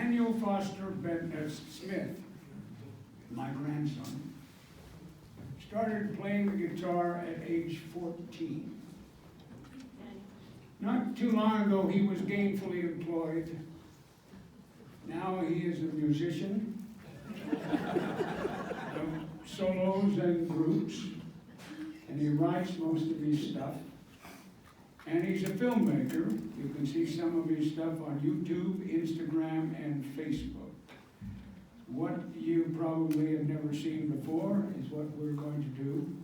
Daniel Foster Bennett Smith, my grandson, started playing the guitar at age 14. Not too long ago, he was gainfully employed. Now he is a musician of solos and groups, and he writes most of his stuff. And he's a filmmaker. You can see some of his stuff on YouTube, Instagram, and Facebook. What you probably have never seen before is what we're going to do.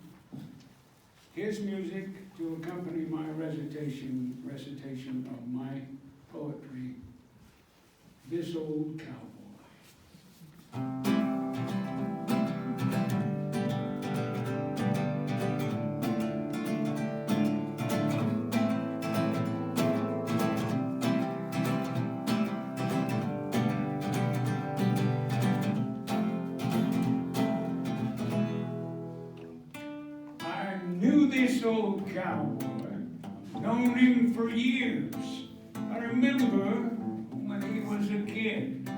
His music to accompany my recitation of my poetry, This Old Cowboy. This old cowboy, known him for years. I remember when he was a kid,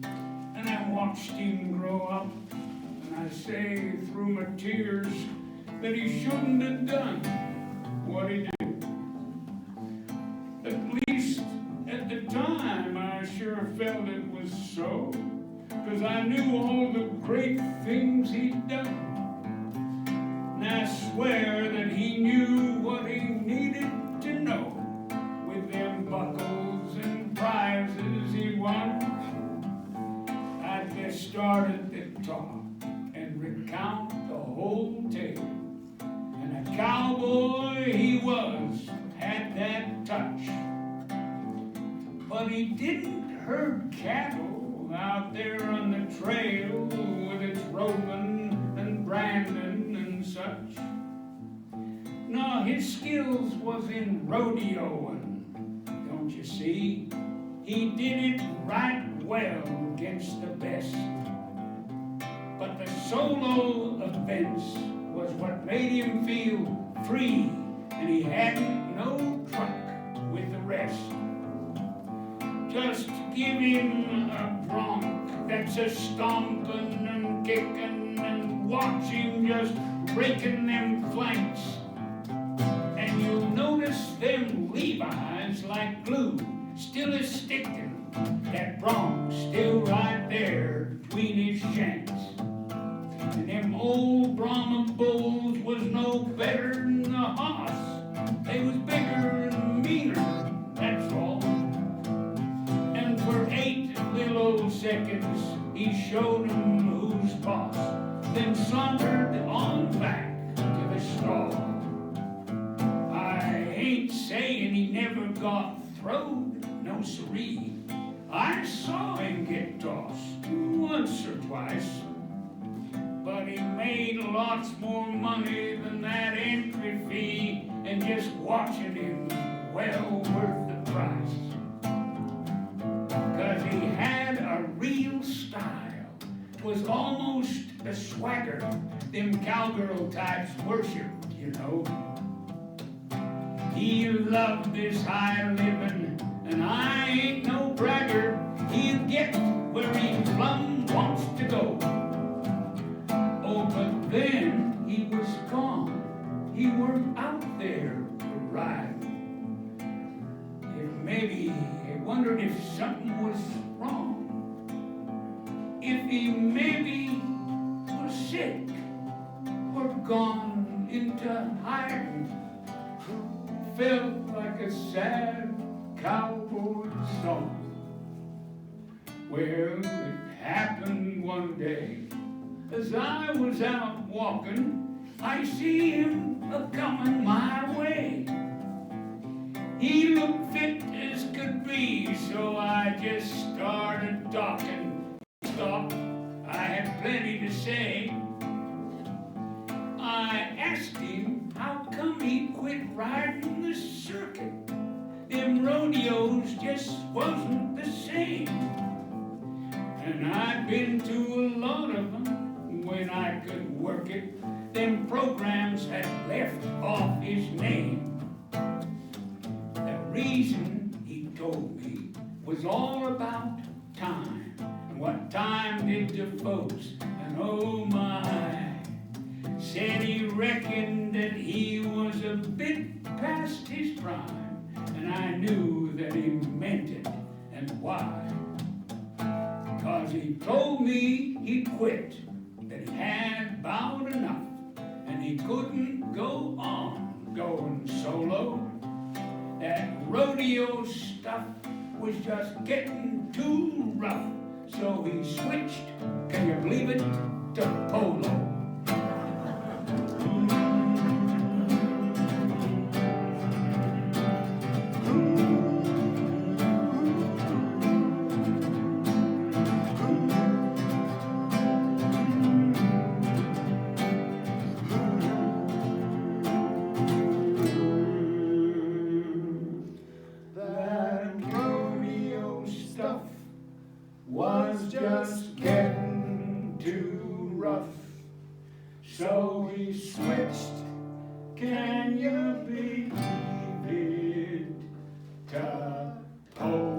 and I watched him grow up, and I say through my tears that he shouldn't have done what he did. At least at the time, I sure felt it was so, because I knew all the great things he'd done. I swear that he knew what he needed to know with them buckles and prizes he won. I'd get started to talk and recount the whole tale. And a cowboy he was, had that touch. But he didn't herd cattle out there on the trail with its Roman and Brandon and such. No, his skills was in rodeoing, don't you see? He did it right well against the best. But the solo events was what made him feel free, and he hadn't no truck with the rest. Just give him a bronc that's a stomping and kicking, and watch him just breaking them flanks. And you'll notice them Levi's like glue, still a sticking, that bronc still right there between his shanks. And them old Brahma bulls was no better than a hoss. They was bigger and meaner, that's all. And for 8 little old seconds, he showed 'em who's boss, then sauntered on back to the stall. I ain't saying he never got throwed, no siree. I saw him get tossed once or twice, but he made lots more money than that entry fee, and just watching him well worth the price. 'Cause he had a real style, 'twas almost a swagger them cowgirl types worshiped, you know. He loved this high living, and I ain't no bragger. He'll get where he plumb wants to go. Oh, but then he was gone. He weren't out there to ride. Maybe he wondered if something was wrong. If he maybe was sick or gone into hiding. Felt like a sad cowboy song. Well, it happened one day. As I was out walking, I see him a-comin' my way. He looked fit as could be, so I just started talking. Stopped, I had plenty to say. I asked him how come he quit riding the circuit. Them rodeos just wasn't the same. And I'd been to a lot of them when I could work it. Them programs had left off his name. The reason, he told me, was all about time and what time did to folks. And oh my, said he reckoned that he was a bit past his prime. And I knew that he meant it, and why? Because he told me he quit, that he had about enough, and he couldn't go on going solo. That rodeo stuff was just getting too rough, so he switched, can you believe it, to polo. Was just getting too rough, so he switched, can you believe it, to pole.